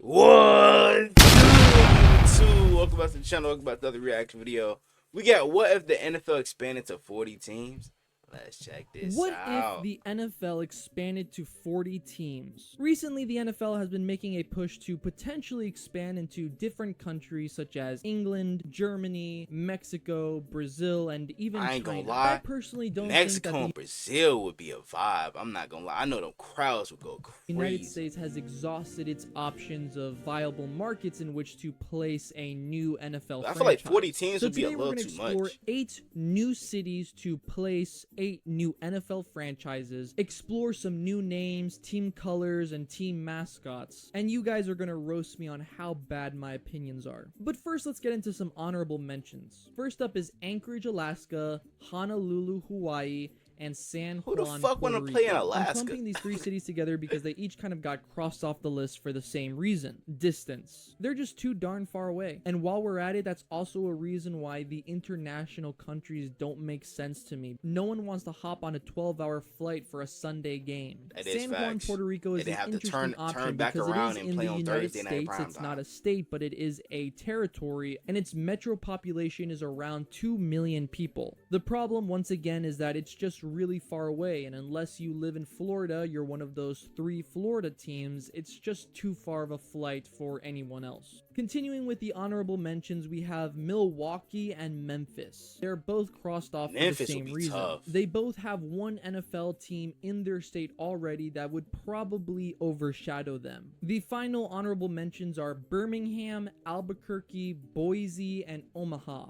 One, two. Welcome back to the channel. Welcome back to another reaction video. We got what if the NFL expanded to 40 teams? Let's check this What out. if the NFL expanded to 40 teams? Recently, the NFL has been making a push to potentially expand into different countries such as England, Germany, Mexico, Brazil, and even I ain't China. gonna lie. I personally don't Mexico think and that Brazil would be a vibe. I'm not gonna lie. I know them crowds would go the United crazy. States has exhausted its options of viable markets in which to place a new NFL I feel like franchise. 40 teams So would be a today we're little going to too explore much. 8 new cities to place 8 new NFL franchises, explore some new names, team colors, and team mascots. And you guys are going to roast me on how bad my opinions are. But first, let's get into some honorable mentions. First up is Anchorage, Alaska, Honolulu, Hawaii, and San Who Juan, the fuck Puerto wanna play in Rico. I'm Alaska? clumping these 3 cities together because they each kind of got crossed off the list for the same reason: distance. They're just too darn far away. And while we're at it, that's also a reason why the international countries don't make sense to me. No one wants to hop on a 12-hour flight for a Sunday game. That is San Juan, facts. Puerto Rico is They an have to interesting turn option back because it around is and in play the on United Thursday night States. prime It's time. not a state, but it is a territory, and its metro population is around 2 million people. The problem, once again, is that it's just really far away, and unless you live in Florida, you're one of those 3 Florida teams, it's just too far of a flight for anyone else. Continuing with the honorable mentions, we have Milwaukee and Memphis. They're both crossed off for the Memphis would same be reason. tough. They both have one NFL team in their state already that would probably overshadow them. The final honorable mentions are Birmingham, Albuquerque, Boise, and Omaha.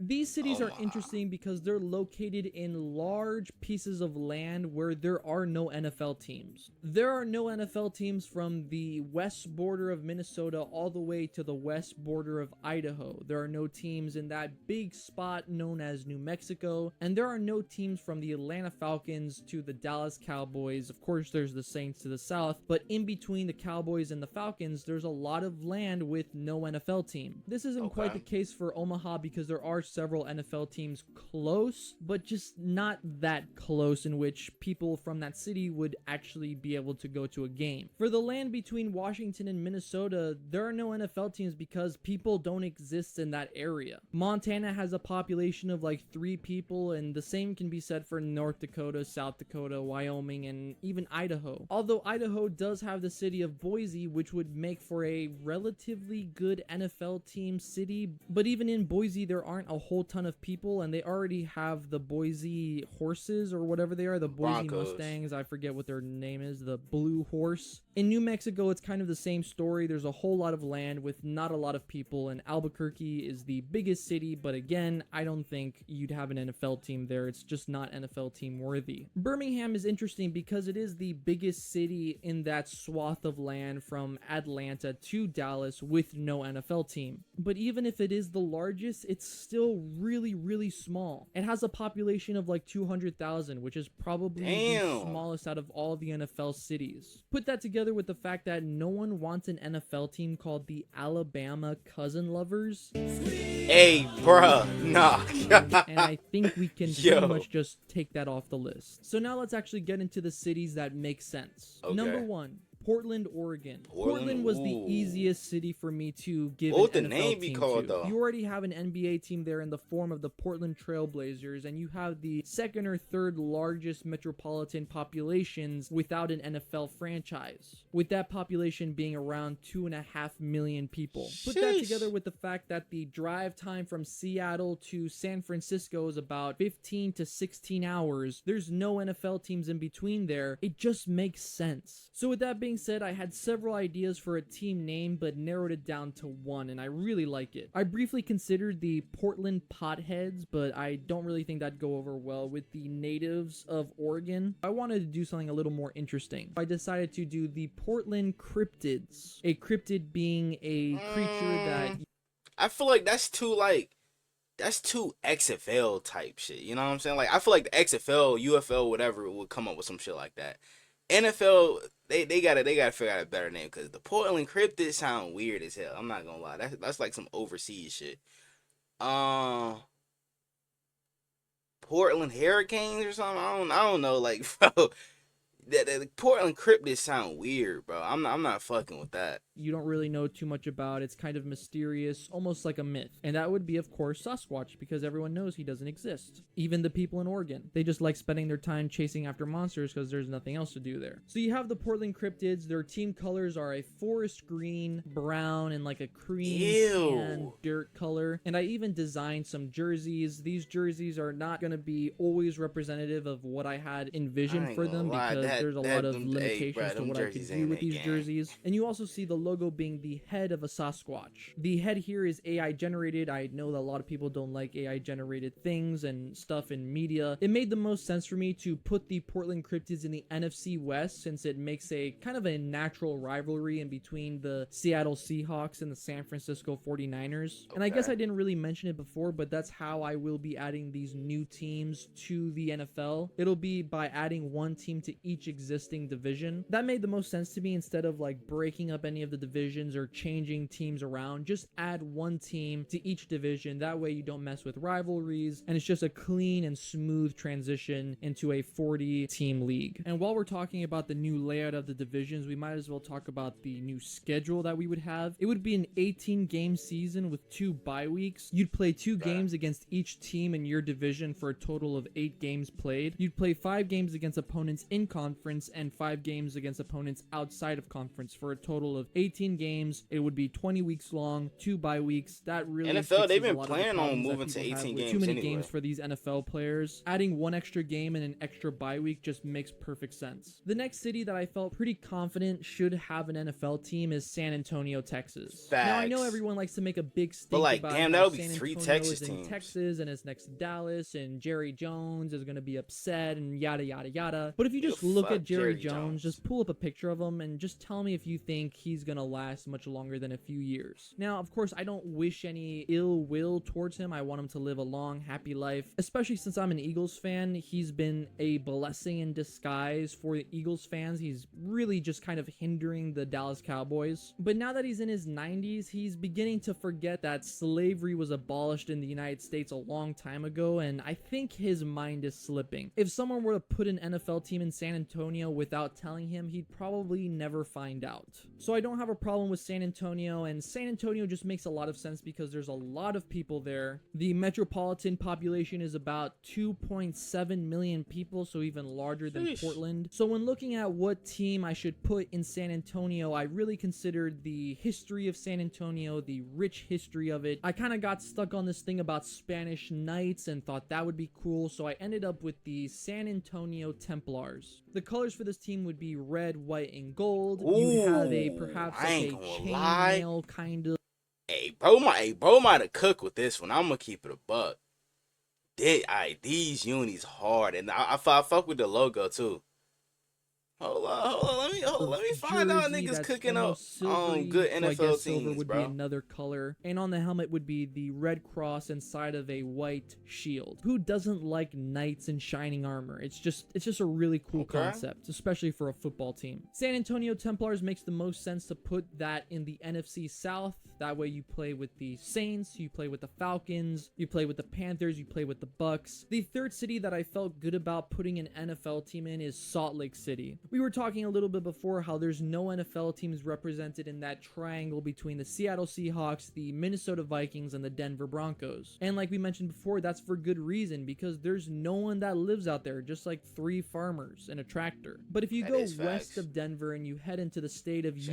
These cities are interesting because they're located in large pieces of land where there are no NFL teams. There are no NFL teams from the west border of Minnesota all the way to the west border of Idaho. There are no teams in that big spot known as New Mexico, and there are no teams from the Atlanta Falcons to the Dallas Cowboys. Of course, there's the Saints to the south, but in between the Cowboys and the Falcons, there's a lot of land with no NFL team. This isn't quite the case for Omaha because there are several NFL teams close, but just not that close in which people from that city would actually be able to go to a game. For the land between Washington and Minnesota, there are no NFL teams because people don't exist in that area. Montana has a population of like 3 people, and the same can be said for North Dakota, South Dakota, Wyoming, and even Idaho. Although Idaho does have the city of Boise, which would make for a relatively good NFL team city, but even in Boise, there aren't a whole ton of people, and they already have the Boise horses or whatever they are, the Boise Broncos. Mustangs. I forget what their name is, the Blue Horse. In New Mexico, it's kind of the same story. There's a whole lot of land with not a lot of people, and Albuquerque is the biggest city, but again, I don't think you'd have an NFL team there. It's just not NFL team worthy. Birmingham is interesting because it is the biggest city in that swath of land from Atlanta to Dallas with no NFL team. But even if it is the largest, it's still really small. It has a population of like 200,000, which is probably the smallest out of all the NFL cities. Put that together with the fact that no one wants an NFL team called the Alabama Cousin Lovers. Hey, bruh, nah. And I think we can pretty much just take that off the list. So now let's actually get into the cities that make sense. Okay. Number 1. Portland, Oregon. Portland was the easiest city for me to give What an would the NFL name be team called, to. though? You already have an NBA team there in the form of the Portland Trail Blazers, and you have the second or third largest metropolitan populations without an NFL franchise, with that population being around 2.5 million people. Put that together with the fact that the drive time from Seattle to San Francisco is about 15 to 16 hours. There's no NFL teams in between there. It just makes sense. So with that being said, I had several ideas for a team name, but narrowed it down to one, and I really like it. I briefly considered the Portland Potheads, but I don't really think that'd go over well with the natives of Oregon. I wanted to do something a little more interesting. I decided to do the Portland Cryptids. A cryptid being a creature that... I feel like that's too XFL type shit. You know what I'm saying? Like, I feel like the XFL, UFL, whatever would come up with some shit like that. NFL, they gotta figure out a better name, because the Portland Cryptids sound weird as hell. I'm not gonna lie. That's like some overseas shit. Portland Hurricanes or something. I don't know. Like, bro, The Portland cryptids sound weird, bro. I'm not fucking with that. You don't really know too much about. It's kind of mysterious, almost like a myth. And that would be, of course, Sasquatch, because everyone knows he doesn't exist. Even the people in Oregon. They just like spending their time chasing after monsters because there's nothing else to do there. So you have the Portland cryptids. Their team colors are a forest green, brown, and like a cream tan dirt color. And I even designed some jerseys. These jerseys are not going to be always representative of what I had envisioned for them, because there's a lot of limitations to what I could do with these jerseys. And you also see the logo being the head of a Sasquatch. The head here is AI generated. I know that a lot of people don't like AI generated things and stuff in media. It made the most sense for me to put the Portland cryptids in the NFC West, since it makes a kind of a natural rivalry in between the Seattle Seahawks and the San Francisco 49ers. And I guess I didn't really mention it before, but that's how I will be adding these new teams to the NFL. It'll be by adding one team to each existing division. That made the most sense to me. Instead of like breaking up any of the divisions or changing teams around, just add one team to each division. That way you don't mess with rivalries, and it's just a clean and smooth transition into a 40 team league. And while we're talking about the new layout of the divisions, we might as well talk about the new schedule that we would have. It would be an 18 game season with 2 bye weeks. You'd play 2 games against each team in your division for a total of 8 games played. You'd play 5 games against opponents in conference and 5 games against opponents outside of conference for a total of 18 games. It would be 20 weeks long, 2 bye weeks. That really NFL, they've been planning on moving to 18 games. Too many games for these NFL players. Adding 1 extra game and an extra bye week just makes perfect sense. The next city that I felt pretty confident should have an NFL team is San Antonio, Texas. Facts. Now I know everyone likes to make a big stink but like, about damn, how that'll be San 3 Antonio Texas is in teams. Texas and it's next to Dallas, and Jerry Jones is going to be upset and yada yada yada. But if you just look at Jerry Jones, just pull up a picture of him and just tell me if you think he's going to last much longer than a few years. Now, of course, I don't wish any ill will towards him. I want him to live a long, happy life, especially since I'm an Eagles fan. He's been a blessing in disguise for the Eagles fans. He's really just kind of hindering the Dallas Cowboys. But now that he's in his 90s, he's beginning to forget that slavery was abolished in the United States a long time ago, and I think his mind is slipping. If someone were to put an NFL team in San Antonio without telling him, he'd probably never find out. So I don't have a problem with San Antonio, and San Antonio just makes a lot of sense because there's a lot of people there. The metropolitan population is about 2.7 million people, so even larger than Portland. So when looking at what team I should put in San Antonio, I really considered the history of San Antonio, the rich history of it. I kind of got stuck on this thing about Spanish Knights and thought that would be cool, so I ended up with the San Antonio Templars. The colors for this team would be red, white, and gold. You have a perhaps like a chainmail kind of. Hey, bro might have cooked with this one. I'm gonna keep it a buck. These unis hard, and I fuck with the logo too. Hold on. Let me find out niggas cooking up good NFL teams, would bro. Be another color, and on the helmet would be the red cross inside of a white shield. Who doesn't like knights in shining armor? It's just a really cool concept, especially for a football team. San Antonio Templars makes the most sense to put that in the NFC South. That way you play with the Saints, you play with the Falcons, you play with the Panthers, you play with the Bucks. The third city that I felt good about putting an NFL team in is Salt Lake City. We were talking a little bit before how there's no NFL teams represented in that triangle between the Seattle Seahawks, the Minnesota Vikings, and the Denver Broncos. And like we mentioned before, that's for good reason, because there's no one that lives out there, just like 3 farmers and a tractor. But if you go west of Denver and you head into the state of Utah,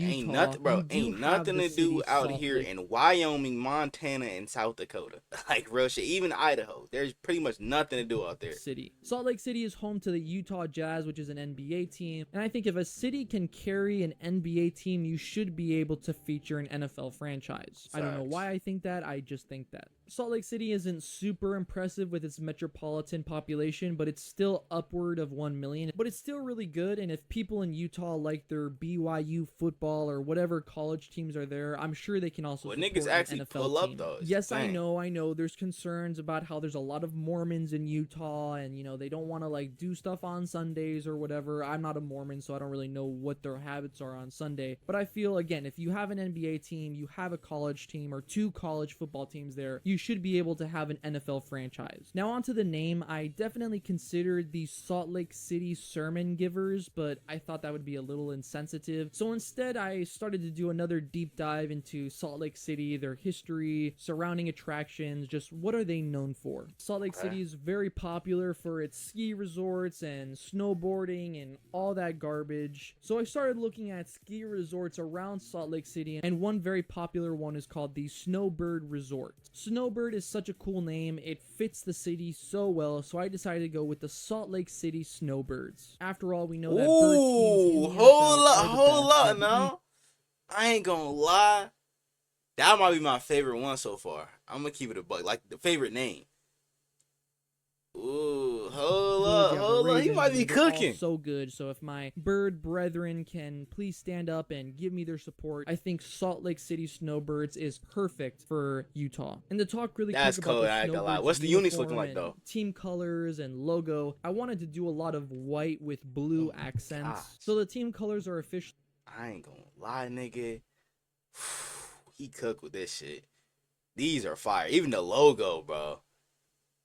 ain't nothing to do out here in Wyoming, Montana, and South Dakota. Like real shit, even Idaho. There's pretty much nothing to do out there. Salt Lake City is home to the Utah Jazz, which is an NBA team. And I think if a city can carry an NBA team, you should be able to feature an NFL franchise. I don't know why I think that. I just think that. Salt Lake City isn't super impressive with its metropolitan population, but it's still upward of 1 million. But it's still really good, and if people in Utah like their BYU football or whatever college teams are there, I'm sure they can also support niggas actually an NFL pull team. up though. Yes, I know. There's concerns about how there's a lot of Mormons in Utah, and they don't want to like do stuff on Sundays or whatever. I'm not a Mormon, so I don't really know what their habits are on Sunday. But I feel, again, if you have an NBA team, you have a college team or 2 college football teams there, you should be able to have an NFL franchise. Now onto the name, I definitely considered the Salt Lake City Sermon Givers, but I thought that would be a little insensitive. So instead, I started to do another deep dive into Salt Lake City, their history, surrounding attractions, just what are they known for. Salt Lake City is very popular for its ski resorts and snowboarding and all that garbage. So I started looking at ski resorts around Salt Lake City, and one very popular one is called the Snowbird Resort. Snowbird is such a cool name, it fits the city so well, so I decided to go with the Salt Lake City Snowbirds. After all, we know that bird teams in the NFL are the hold best up at the now. I ain't gonna lie. That might be my favorite one so far. I'm gonna keep it a buck. Like the favorite name. Ooh, hold up. He might be cooking. So good. So if my bird brethren can please stand up and give me their support, I think Salt Lake City Snowbirds is perfect for Utah. And to talk really That's quick cool. about the I ain't gonna lie. Snowbirds What's the unis uniform looking like and though? team colors and logo, I wanted to do a lot of white with blue accents. gosh. So the team colors are officially I ain't gonna lie, nigga. He cooked with this shit. These are fire. Even the logo, bro.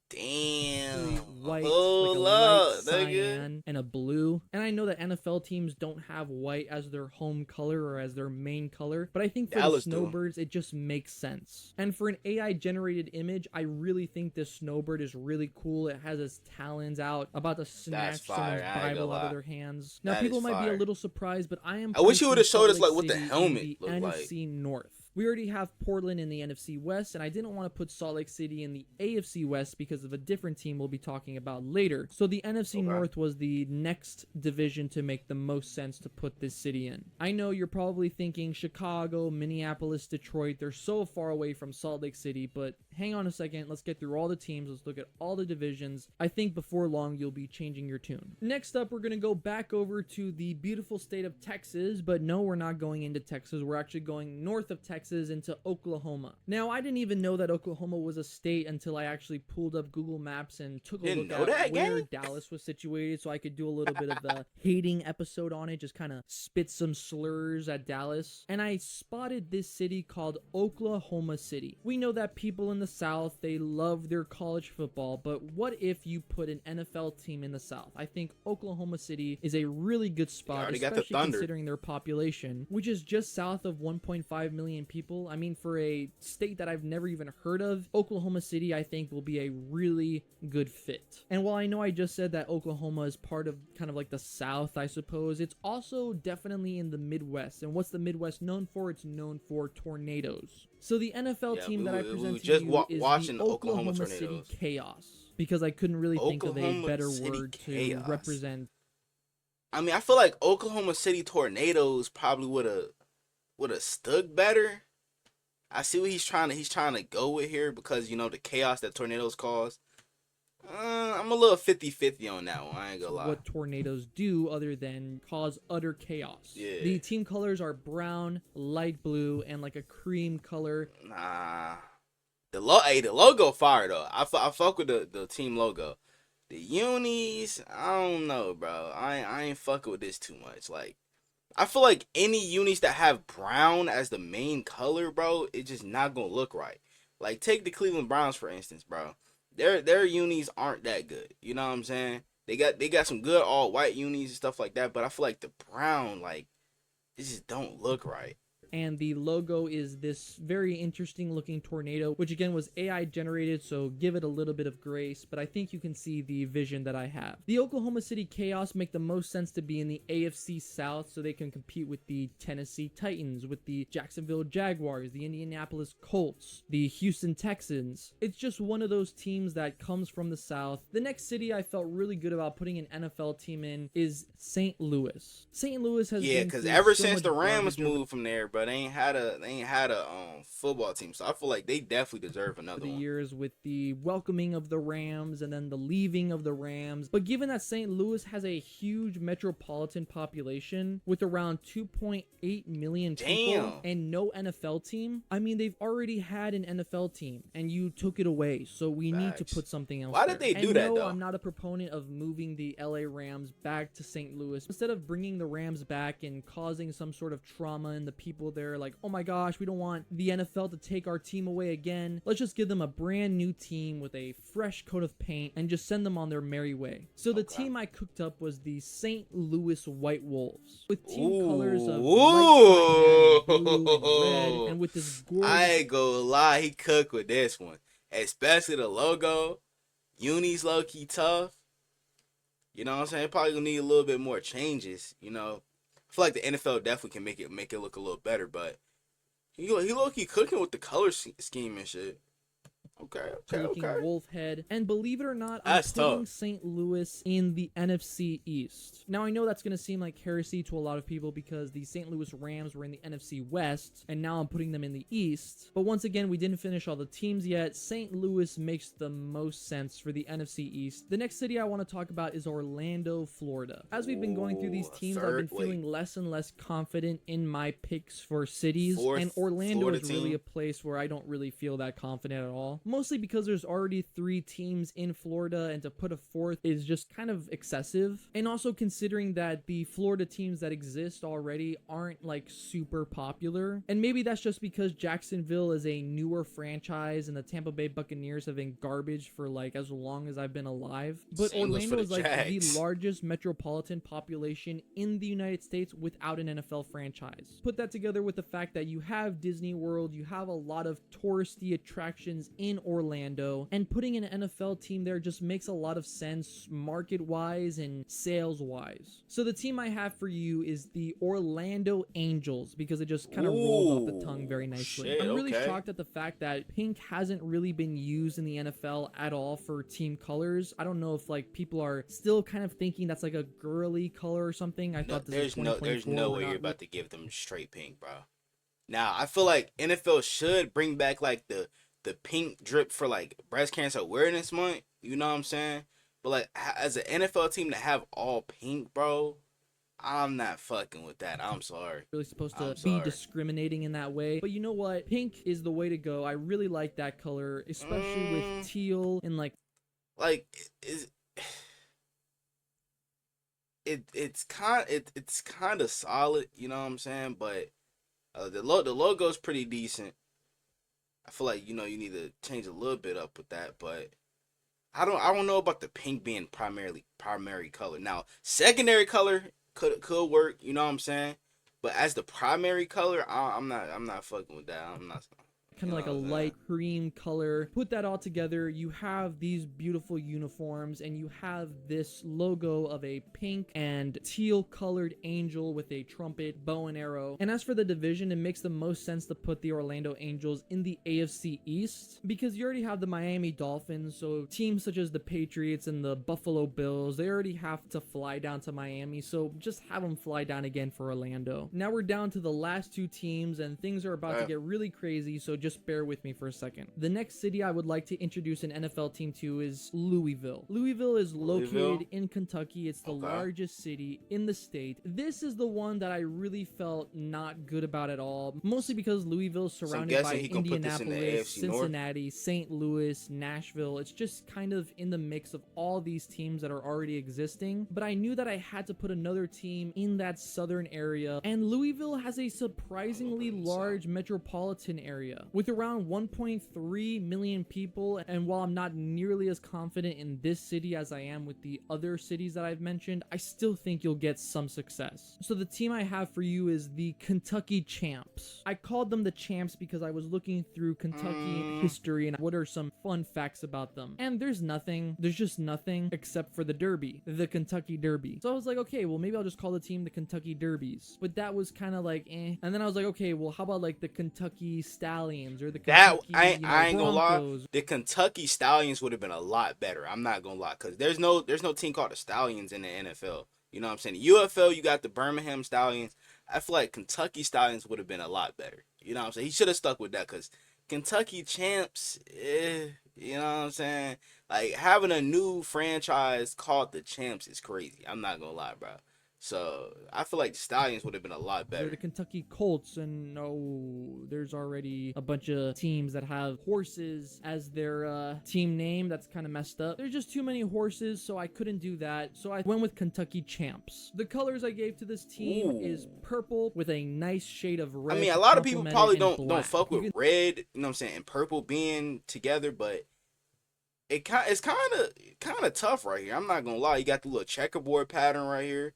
Damn. white, Hold like a up, light nigga. cyan and a blue. And I know that NFL teams don't have white as their home color or as their main color, but I think for Dallas the do. Snowbirds, it just makes sense. And for an AI generated image, I really think this Snowbird is really cool. It has its talons out, about to snatch fire. someone's I ain't Bible gonna out of lie. their hands. Now That people is might be a fire. little surprised, but I am I wish you placing would've showed Salt us, like, Lake what the City in helmet the looked like. NFC North. We already have Portland in the NFC West, and I didn't want to put Salt Lake City in the AFC West because of a different team we'll be talking about later. So the NFC Okay. North was the next division to make the most sense to put this city in. I know you're probably thinking Chicago, Minneapolis, Detroit, they're so far away from Salt Lake City, but hang on a second, let's get through all the teams, let's look at all the divisions. I think before long you'll be changing your tune. Next up, we're going to go back over to the beautiful state of Texas, but no, we're not going into Texas, we're actually going north of Texas into Oklahoma. Now, I didn't even know that Oklahoma was a state until I actually pulled up Google Maps and took a Didn't look know at that, where gang? Dallas was situated so I could do a little bit of the hating episode on it, just kind of spit some slurs at Dallas. And I spotted this city called Oklahoma City. We know that people in the South, they love their college football, but what if you put an NFL team in the South? I think Oklahoma City is a really good spot, already got the especially Thunder. considering their population, which is just south of 1.5 million people. I mean, for a state that I've never even heard of, Oklahoma City, I think, will be a really good fit. And while I know I just said that Oklahoma is part of kind of like the South, I suppose, it's also definitely in the Midwest. And what's the Midwest known for? It's known for tornadoes. So the NFL team that I we present to just you is watching the Oklahoma City tornadoes. Chaos. Because I couldn't really think of a Oklahoma better City word Chaos. to represent. I mean, I feel like Oklahoma City tornadoes probably would have stuck better. I see what he's trying to go with here because, you know, the chaos that tornadoes cause. I'm a little 50-50 on that one. I ain't gonna lie. What tornadoes do other than cause utter chaos. Yeah. The team colors are brown, light blue, and like a cream color. Nah. The logo fire though. I fuck with the team logo. The unis, I don't know, bro. I ain't fucking with this too much. Like, I feel like any unis that have brown as the main color, bro, it's just not gonna look right. Like, take the Cleveland Browns for instance, bro. Their unis aren't that good. You know what I'm saying? They got some good all white unis and stuff like that, but I feel like the brown, like, it just don't look right. And the logo is this very interesting looking tornado, which again was AI generated, so give it a little bit of grace, but I think you can see the vision that I have. The Oklahoma City Chaos make the most sense to be in the AFC South so they can compete with the Tennessee Titans, with the Jacksonville Jaguars, the Indianapolis Colts, the Houston Texans. It's just one of those teams that comes from the South. The next city I felt really good about putting an NFL team in is St. Louis. St. Louis has been Because through ever so since much the Rams garbage over moved from there, bro, they ain't had a football team. So I feel like they definitely deserve another the one. years with the welcoming of the Rams and then the leaving of the Rams. But given that St. Louis has a huge metropolitan population with around 2.8 million people Damn. and no NFL team, I mean, they've already had an NFL team and you took it away. So we need to Facts. put something else Why there. did they do And that, no, though? I'm not a proponent of moving the LA Rams back to St. Louis. Instead of bringing the Rams back and causing some sort of trauma in the people people there like, oh my gosh, we don't want the NFL to take our team away again. Let's just give them a brand new team with a fresh coat of paint and just send them on their merry way. So the team I cooked up was the St. Louis White Wolves with team colors of white, blue, and red, and with this gorgeous... I ain't gonna lie, he cooked with this one. Especially the logo. Uni's low-key tough. You know what I'm saying? Probably gonna need a little bit more changes, you know. I feel like the NFL definitely can make it look a little better, but he low-key cooking with the color scheme and shit. Looking wolf head, and believe it or not, I'm That's putting tough. St. Louis in the NFC East. Now I know that's going to seem like heresy to a lot of people because the St. Louis Rams were in the NFC West, and now I'm putting them in the East. But once again, we didn't finish all the teams yet. St. Louis makes the most sense for the NFC East. The next city I want to talk about is Orlando, Florida. As we've been going through these teams, I've been feeling less and less confident in my picks for cities, and Orlando Florida is really a place where I don't really feel that confident at all. Mostly because there's already 3 teams in Florida, and to put a 4th is just kind of excessive. And also considering that the Florida teams that exist already aren't like super popular. And maybe that's just because Jacksonville is a newer franchise and the Tampa Bay Buccaneers have been garbage for like as long as I've been alive. But Orlando is like the largest metropolitan population in the United States without an NFL franchise. Put that together with the fact that you have Disney World, you have a lot of touristy attractions in Orlando, and putting an NFL team there just makes a lot of sense market-wise and sales-wise. So the team I have for you is the Orlando Angels because it just kind of rolls off the tongue very nicely. Shit, I'm really shocked at the fact that pink hasn't really been used in the NFL at all for team colors. I don't know if like people are still kind of thinking that's like a girly color or something. I thought there's no way you're about to give them straight pink, bro. Now, I feel like NFL should bring back like the pink drip for like breast cancer awareness month, you know what I'm saying? But like as an NFL team to have all pink, bro, I'm not fucking with that. I'm sorry. Really supposed to be discriminating in that way, but you know what? Pink is the way to go. I really like that color, especially with teal and like it's kind of solid, you know what I'm saying? But the logo's pretty decent. I feel like, you know, you need to change a little bit up with that, but I don't know about the pink being primary color. Now, secondary color could work, you know what I'm saying? But as the primary color, I'm not fucking with that. I'm not. Kind of like a light cream color. Put that all together, you have these beautiful uniforms, and you have this logo of a pink and teal colored angel with a trumpet, bow and arrow. And as for the division, it makes the most sense to put the Orlando Angels in the AFC East because you already have the Miami Dolphins, so teams such as the Patriots and the Buffalo Bills, they already have to fly down to Miami, so just have them fly down again for Orlando. Now we're down to the last 2 teams, and things are about to get really crazy, so just bear with me for a second. The next city I would like to introduce an NFL team to is Louisville. Louisville is located in Kentucky. It's the largest city in the state. This is the one that I really felt not good about at all, mostly because Louisville is surrounded by Indianapolis, Cincinnati, St. Louis, Nashville. It's just kind of in the mix of all these teams that are already existing, but I knew that I had to put another team in that southern area, and Louisville has a surprisingly large metropolitan area with around 1.3 million people, and while I'm not nearly as confident in this city as I am with the other cities that I've mentioned, I still think you'll get some success. So the team I have for you is the Kentucky Champs. I called them the Champs because I was looking through Kentucky history and what are some fun facts about them. And there's just nothing except for the Derby, the Kentucky Derby. So I was like, okay, well maybe I'll just call the team the Kentucky Derbies. But that was kind of like eh. And then I was like, okay, well how about like the Kentucky Stallions or the Kentucky, I ain't gonna lie. Broncos. The Kentucky Stallions would have been a lot better. I'm not gonna lie, cause there's no team called the Stallions in the NFL. You know what I'm saying? The UFL, you got the Birmingham Stallions. I feel like Kentucky Stallions would have been a lot better. You know what I'm saying? He should have stuck with that, cause Kentucky Champs, you know what I'm saying? Like having a new franchise called the Champs is crazy. I'm not gonna lie, bro. So I feel like the Stallions would have been a lot better. They're the Kentucky Colts, and no, There's already a bunch of teams that have horses as their team name. That's kind of messed up. There's just too many horses, so I couldn't do that. So I went with Kentucky Champs. The colors I gave to this team is purple with a nice shade of red. I mean, a lot of people probably don't fuck with red, you know what I'm saying, and purple being together, but it's kind of tough right here. I'm not gonna lie. You got the little checkerboard pattern right here.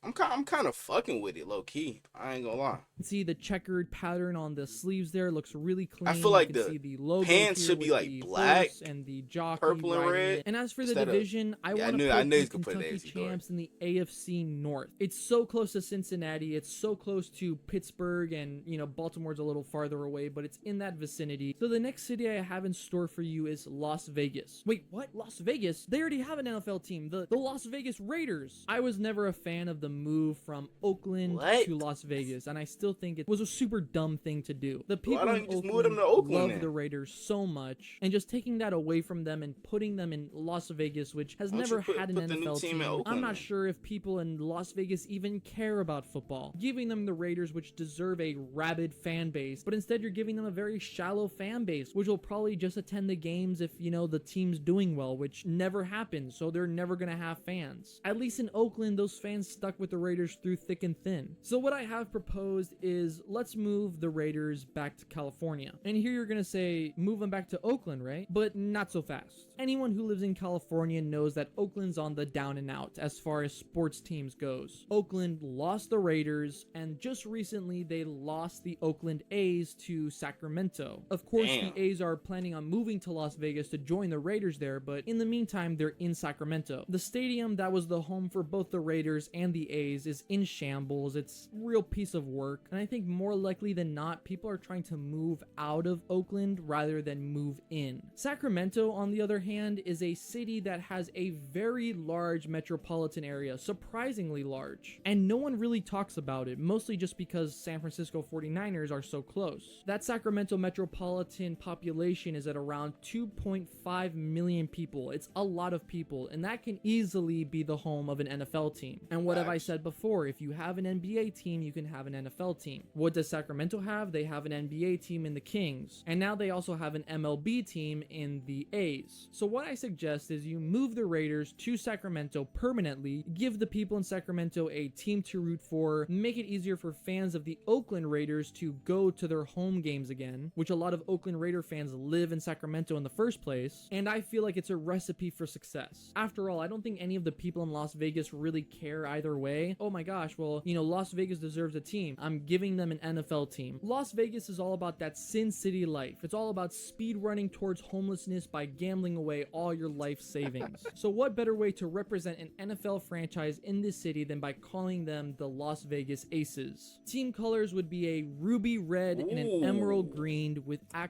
I'm kind of fucking with it, low key. I ain't gonna lie. See the checkered pattern on the sleeves there looks really clean. I feel like the logo pants should be like black, and the jockey, purple and red. And as for the division, I want to put the Kentucky Champs in the AFC North. It's so close to Cincinnati. It's so close to Pittsburgh, and you know Baltimore's a little farther away, but it's in that vicinity. So the next city I have in store for you is Las Vegas. Wait, what? Las Vegas? They already have an NFL team, the Las Vegas Raiders. I was never a fan of the move from Oakland to Las Vegas, and I still think it was a super dumb thing to do. The people in Oakland love the Raiders so much, and just taking that away from them and putting them in Las Vegas, which has never had an NFL team. I'm not sure if people in Las Vegas even care about football. Giving them the Raiders, which deserve a rabid fan base, but instead you're giving them a very shallow fan base, which will probably just attend the games if, you know, the team's doing well, which never happens, so they're never gonna have fans. At least in Oakland, those fans stuck with the Raiders through thick and thin. So what I have proposed is let's move the Raiders back to California. And here you're gonna say, move them back to Oakland, right? But not so fast. Anyone who lives in California knows that Oakland's on the down and out as far as sports teams goes. Oakland lost the Raiders, and just recently they lost the Oakland A's to Sacramento. Of course, the A's are planning on moving to Las Vegas to join the Raiders there, but in the meantime, they're in Sacramento. The stadium that was the home for both the Raiders and the A's is in shambles. It's a real piece of work, and I think more likely than not, people are trying to move out of Oakland rather than move in. Sacramento, on the other hand, is a city that has a very large metropolitan area, surprisingly large, and no one really talks about it, mostly just because San Francisco 49ers are so close. That Sacramento metropolitan population is at around 2.5 million people. It's a lot of people, and that can easily be the home of an NFL team. And what have I said before? If you have an NBA team, you can have an NFL team. What does Sacramento have? They have an NBA team in the Kings, and now they also have an MLB team in the A's. So what I suggest is you move the Raiders to Sacramento permanently, give the people in Sacramento a team to root for, make it easier for fans of the Oakland Raiders to go to their home games again, which a lot of Oakland Raider fans live in Sacramento in the first place, and I feel like it's a recipe for success. After all, I don't think any of the people in Las Vegas really care either way. Oh my gosh, well, you know, Las Vegas deserves a team. I'm giving them an NFL team. Las Vegas is all about that Sin City life. It's all about speed running towards homelessness by gambling away all your life savings. So what better way to represent an NFL franchise in this city than by calling them the Las Vegas Aces? Team colors would be a ruby red and an emerald green with I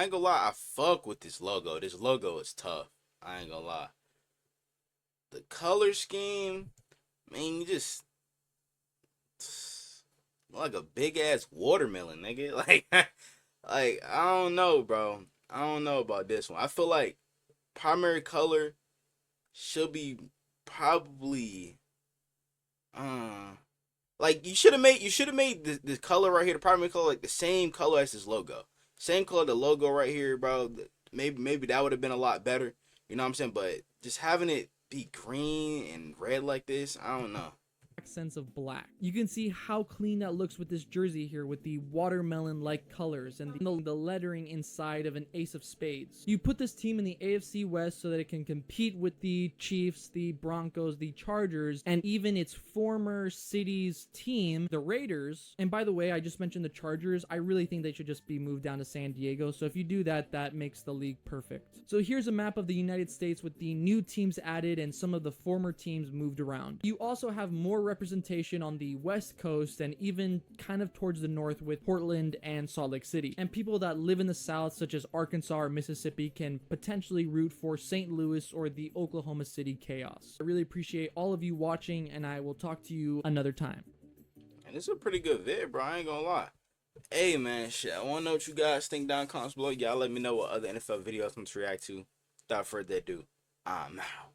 ain't gonna lie, I fuck with this logo. This logo is tough. I ain't gonna lie. The color scheme, man, you just like a big ass watermelon, nigga. Like, I don't know, bro. I don't know about this one. I feel like primary color should be probably, like you should have made this color right here, the primary color, like the same color as this logo. Same color, the logo right here, bro. Maybe that would have been a lot better. You know what I'm saying? But just having it be green and red like this, I don't know. Accents of black. You can see how clean that looks with this jersey here with the watermelon-like colors and the lettering inside of an ace of spades. You put this team in the AFC West so that it can compete with the Chiefs, the Broncos, the Chargers, and even its former city's team, the Raiders. And by the way, I just mentioned the Chargers. I really think they should just be moved down to San Diego. So if you do that, that makes the league perfect. So here's a map of the United States with the new teams added and some of the former teams moved around. You also have more representation on the West Coast and even kind of towards the north with Portland and Salt Lake City. And people that live in the South, such as Arkansas or Mississippi, can potentially root for St. Louis or the Oklahoma City Chaos. I really appreciate all of you watching, and I will talk to you another time. And it's a pretty good vid, bro. I ain't gonna lie. Hey, man, shit. I want to know what you guys think down in the comments below. Y'all let me know what other NFL videos I'm to react to. Without further ado, I'm out.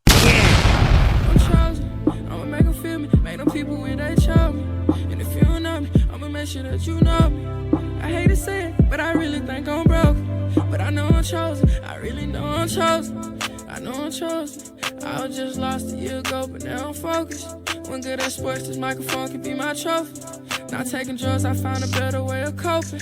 I'm chosen, I'ma make 'em feel me. Make them people with they chose me. And if you don't know me, I'ma make sure that you know me. I hate to say it, but I really think I'm broke. But I know I'm chosen, I really know I'm chosen. I know I'm chosen. I was just lost a year ago, but now I'm focused. When good at sports, this microphone can be my trophy. Not taking drugs, I found a better way of coping.